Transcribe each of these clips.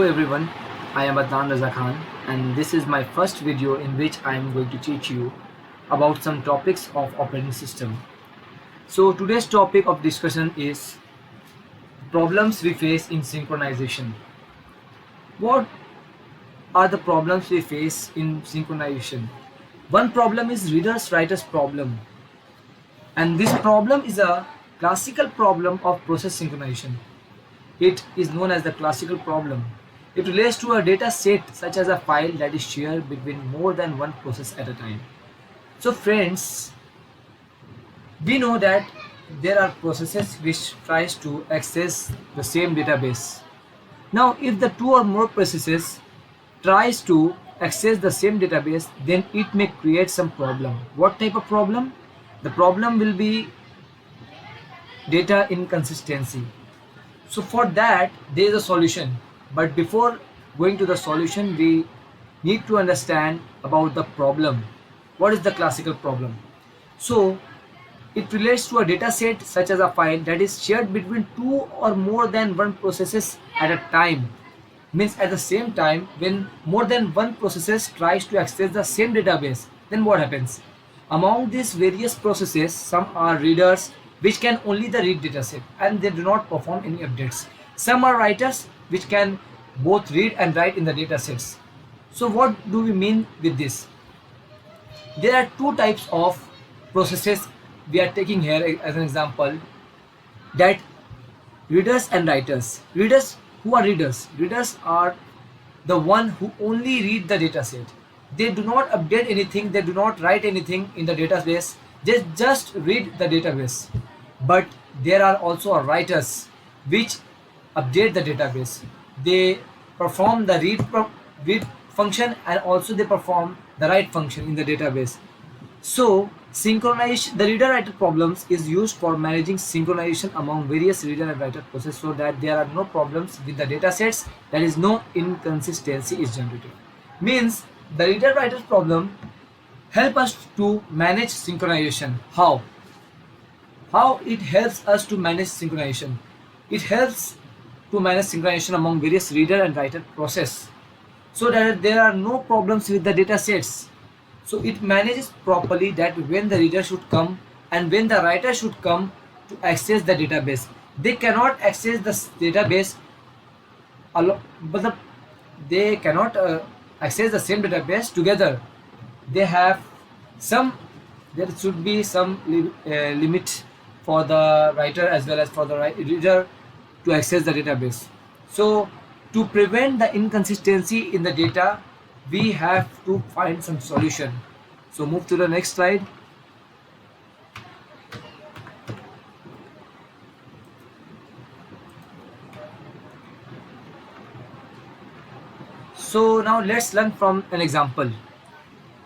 Hello everyone, I am Adnan and this is my first video in which I am going to teach you about some topics of operating system. So today's topic of discussion is problems we face in synchronization. What are the problems we face in synchronization? One problem is reader's writer's problem, and this problem is a classical problem of process synchronization. It is known as the classical problem. It relates to a data set such as a file that is shared between more than one process at a time. So friends, we know that there are processes which tries to access the same database. Now if the two or more processes tries to access the same database, then it may create some problem. What type of problem? The problem will be data inconsistency. So for that there is a solution, but before going to the solution we need to understand about the problem. What is the classical problem? So it relates to a data set such as a file that is shared between two or more than one processes at a time. Means at the same time, when more than one processes tries to access the same database, then what happens? Among these various processes, some are readers which can only the read dataset and they do not perform any updates. Some are writers which can both read and write in the datasets. So what do we mean with this? There are two types of processes we are taking here as an example, that readers and writers. Readers, who are readers? Readers are the one who only read the dataset. They do not update anything, they do not write anything in the database, they just read the database. But there are also writers which update the database. They perform the read function and also they perform the write function in the database. So synchronization, the reader writer problems is used for managing synchronization among various reader and writer processes so that there are no problems with the data sets, that is no inconsistency is generated. Means the reader writer problem help us to manage synchronization. How it helps us to manage synchronization? It helps to manage synchronization among various reader and writer process so that there are no problems with the data sets. So it manages properly that when the reader should come and when the writer should come to access the database. They cannot access the database but they cannot access the same database together. They have some, there should be some limit for the writer as well as for the reader to access the database. So to prevent the inconsistency in the data, we have to find some solution. So move to the next slide. So now let's learn from an example.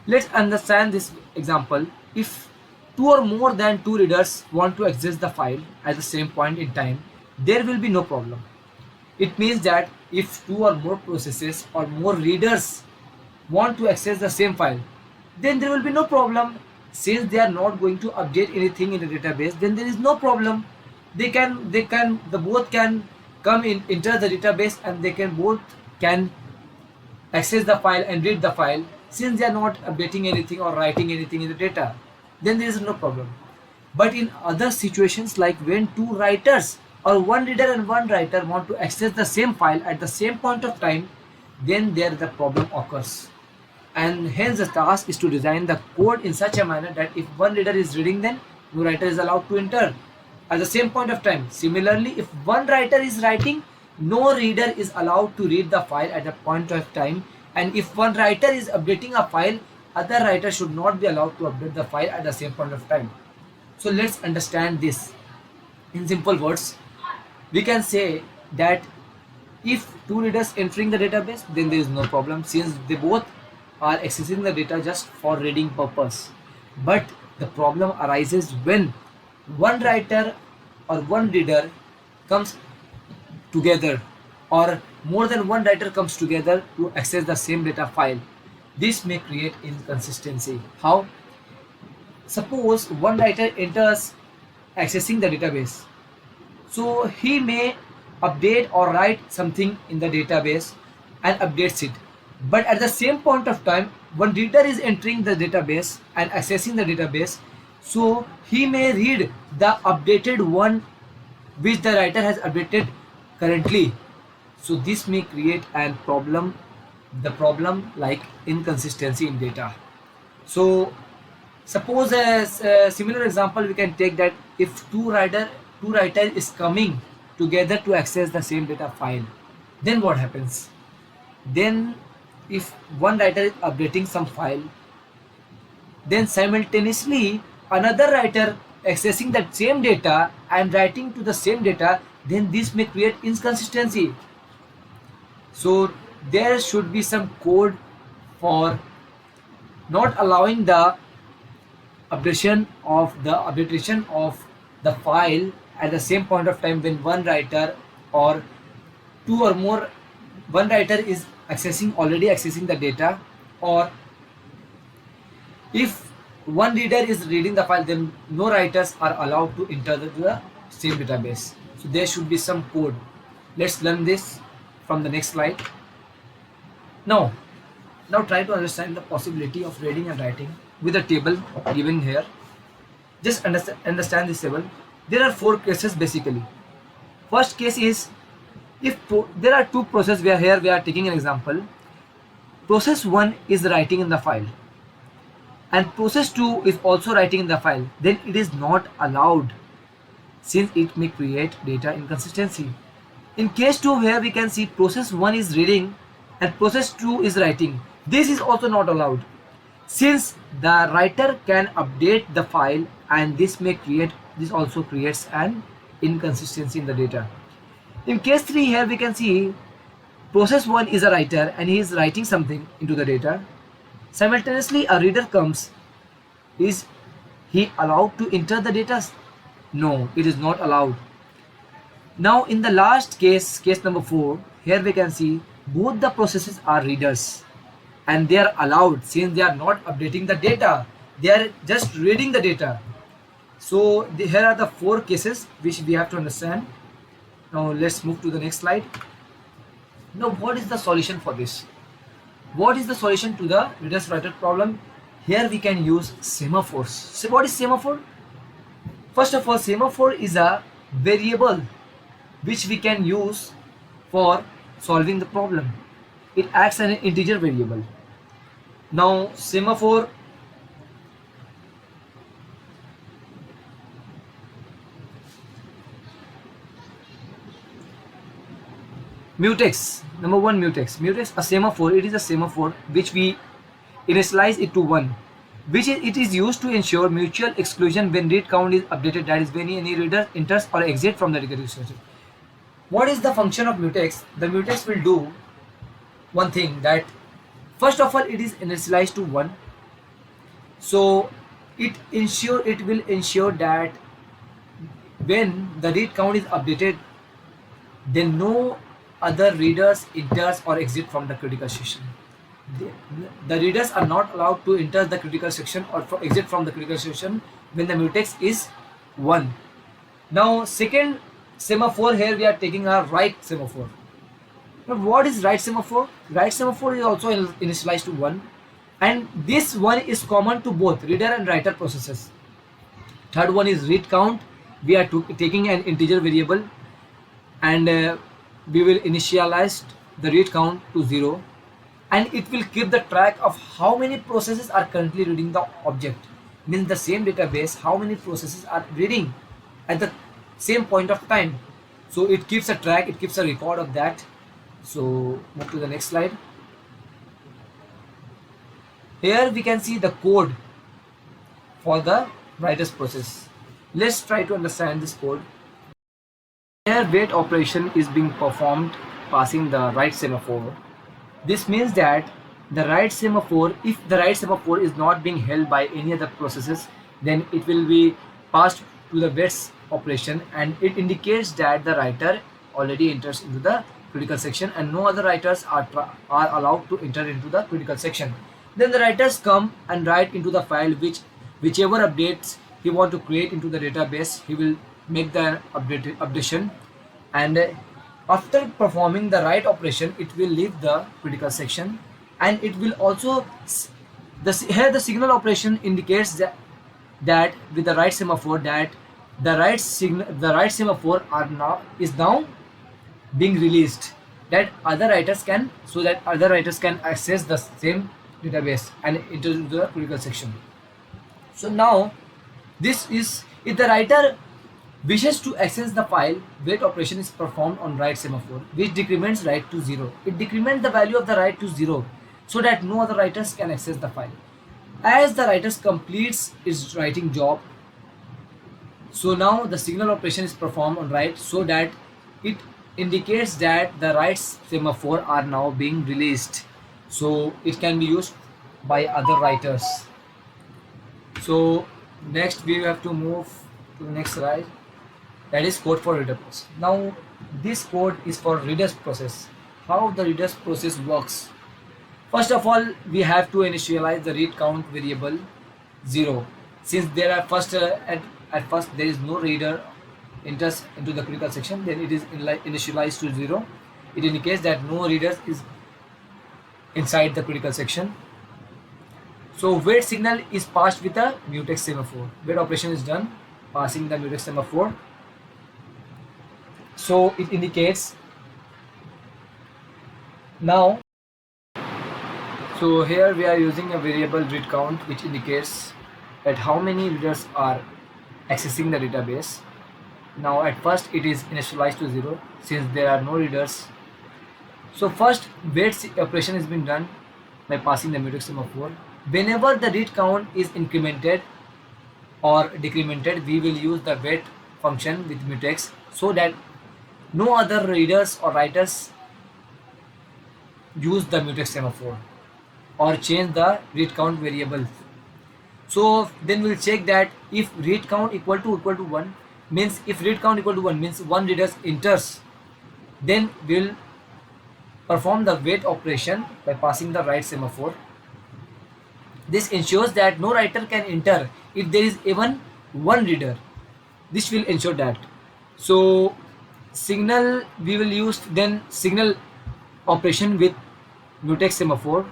Let's understand this example. If two or more than two readers want to access the file at the same point in time, there will be no problem. It means that if two or more processes or more readers want to access the same file, then there will be no problem. Since they are not going to update anything in the database, then there is no problem. The both can come in, enter the database, and they can both can access the file and read the file. Since they are not updating anything or writing anything in the data, then there is no problem. But in other situations, like when two writers or one reader and one writer want to access the same file at the same point of time, then there the problem occurs. And hence the task is to design the code in such a manner that if one reader is reading, then no writer is allowed to enter at the same point of time. Similarly, if one writer is writing, no reader is allowed to read the file at a point of time. And if one writer is updating a file, other writer should not be allowed to update the file at the same point of time. So let's understand this in simple words. We can say that if two readers entering the database, then there is no problem since they both are accessing the data just for reading purpose. But the problem arises when one writer or one reader comes together or more than one writer comes together to access the same data file. This may create inconsistency. How? Suppose one writer enters accessing the database. So he may update or write something in the database and updates it. But at the same point of time, one reader is entering the database and accessing the database, so he may read the updated one which the writer has updated currently. So this may create an problem, the problem like inconsistency in data. So suppose a similar example we can take, that if two writer is coming together to access the same data file, then what happens? Then if one writer is updating some file, then simultaneously another writer accessing that same data and writing to the same data, then this may create inconsistency. So there should be some code for not allowing the updation of the file at the same point of time when one writer or two or more, one writer is already accessing the data, or if one reader is reading the file, then no writers are allowed to enter the same database. So there should be some code. Let's learn this from the next slide. Now try to understand the possibility of reading and writing with a table given here. Just understand this table. There are four cases basically. First case is if there are two processes where here we are taking an example. Process 1 is writing in the file and process 2 is also writing in the file, then it is not allowed since it may create data inconsistency. In case 2 here we can see process 1 is reading and process 2 is writing. This is also not allowed since the writer can update the file and this also creates an inconsistency in the data. In case 3 here we can see process 1 is a writer and he is writing something into the data. Simultaneously a reader comes. Is he allowed to enter the data? No, it is not allowed. Now in the last case, case number 4, here we can see both the processes are readers and they are allowed since they are not updating the data. They are just reading the data. So here are the 4 cases which we have to understand. Now let's move to the next slide. Now what is the solution for this? What is the solution to the readers writer problem? Here we can use semaphores. So what is semaphore? First of all, semaphore is a variable which we can use for solving the problem. It acts as an integer variable. Now semaphore mutex. Number 1, mutex a semaphore. It is a semaphore which we initialize it to 1, which it is used to ensure mutual exclusion when read count is updated, that is when any reader enters or exits from the registration. What is the function of mutex? The mutex will do one thing, that first of all it is initialized to 1, so it will ensure that when the read count is updated, then no other readers enters or exit from the critical section. The readers are not allowed to enter the critical section or exit from the critical section when the mutex is 1. Now second semaphore, here we are taking a write semaphore. Now what is write semaphore? Write semaphore is also initialized to 1 and this one is common to both reader and writer processes. Third one is read count. We are taking an integer variable and we will initialize the read count to 0 and it will keep the track of how many processes are currently reading the object. Means the same database, how many processes are reading at the same point of time. So it keeps a track, it keeps a record of that. So move to the next slide. Here we can see the code for the writer's process. Let's try to understand this code. Here wait operation is being performed passing the write semaphore. This means that the write semaphore, if the write semaphore is not being held by any other processes, then it will be passed to the waits operation and it indicates that the writer already enters into the critical section and no other writers are allowed to enter into the critical section. Then the writers come and write into the file whichever updates he want to create into the database. He will make the updation and After performing the write operation, it will leave the critical section, and it will also here the signal operation indicates that with the right semaphore that the right semaphore are now is now being released, that other writers can so that other writers can access the same database and enter the critical section. So now this is if the writer wishes to access the file, wait operation is performed on write semaphore, which decrements write to 0. It decrements the value of the write to 0 so that no other writers can access the file. As the writer completes its writing job, so now the signal operation is performed on write so that it indicates that the write semaphore are now being released. So it can be used by other writers. So next we have to move to the next slide, that is code for reader process. Now this code is for reader's process. How the reader's process works? First of all, we have to initialize the read count variable 0. Since there are at first there is no reader enters into the critical section, then it is initialized to 0. It indicates that no readers is inside the critical section. So wait signal is passed with a mutex semaphore. Wait operation is done passing the mutex semaphore. So it indicates now. So here we are using a variable read count which indicates that how many readers are accessing the database. Now at first it is initialized to 0 since there are no readers. So first wait operation has been done by passing the mutex semaphore. Whenever the read count is incremented or decremented, we will use the wait function with mutex so that no other readers or writers use the mutex semaphore or change the read count variable. So then we'll check that if read count equal to 1 means if read count equal to 1 means one reader enters, then we'll perform the wait operation by passing the write semaphore. This ensures that no writer can enter if there is even one reader. This will ensure that. So signal we will use then signal operation with mutex semaphore.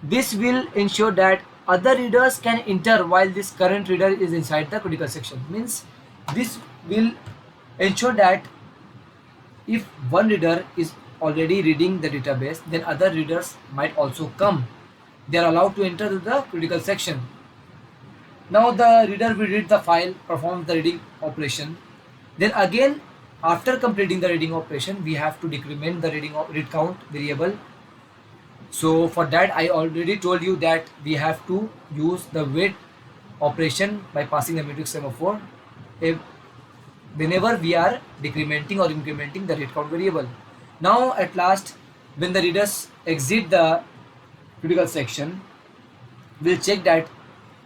This will ensure that other readers can enter while this current reader is inside the critical section. Means this will ensure that if one reader is already reading the database, then other readers might also come. They are allowed to enter the critical section. Now the reader will read the file, performs the reading operation. Then again, after completing the reading operation, we have to decrement the read count variable. So for that, I already told you that we have to use the wait operation by passing the mutex semaphore whenever we are decrementing or incrementing the read count variable. Now at last, when the readers exit the critical section, we'll check that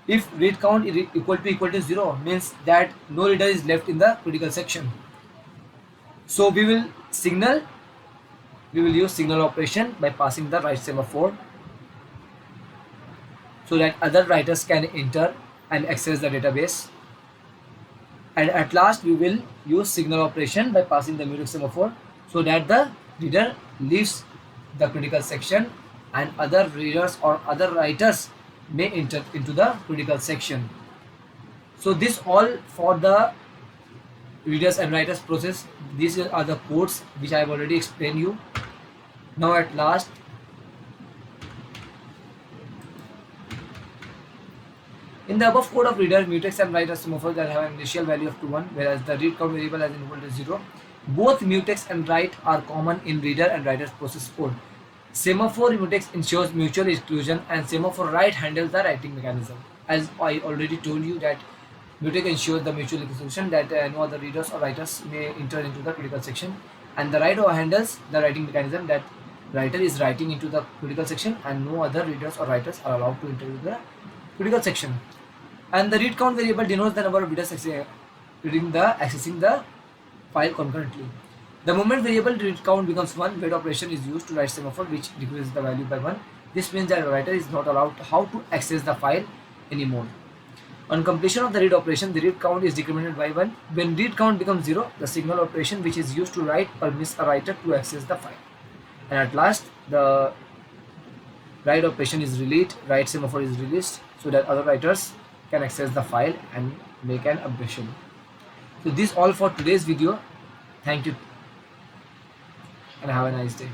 if read count is equal to 0 means that no reader is left in the critical section. So we will use signal operation by passing the write semaphore so that other writers can enter and access the database. And at last we will use signal operation by passing the mutex semaphore so that the reader leaves the critical section and other readers or other writers may enter into the critical section. So this all for the readers and writers process. These are the codes which I have already explained you. Now at last, in the above code of reader, mutex and writer semaphore that have an initial value of 1, whereas the read count variable has an equal to 0. Both mutex and write are common in reader and writer's process code. Semaphore mutex ensures mutual exclusion and semaphore write handles the writing mechanism. As I already told you that mutex ensures the mutual exclusion that no other readers or writers may enter into the critical section, and the write handles the writing mechanism that writer is writing into the critical section and no other readers or writers are allowed to enter into the critical section. And the read count variable denotes the number of readers accessing the file concurrently. The moment variable read count becomes 1, wait operation is used to write semaphore which decreases the value by 1. This means that the writer is not allowed how to access the file anymore. On completion of the read operation, the read count is decremented by 1. When read count becomes 0, the signal operation which is used to write permits a writer to access the file. And at last, the write operation is released, write semaphore is released so that other writers can access the file and make an updation. So this all for today's video. Thank you and have a nice day.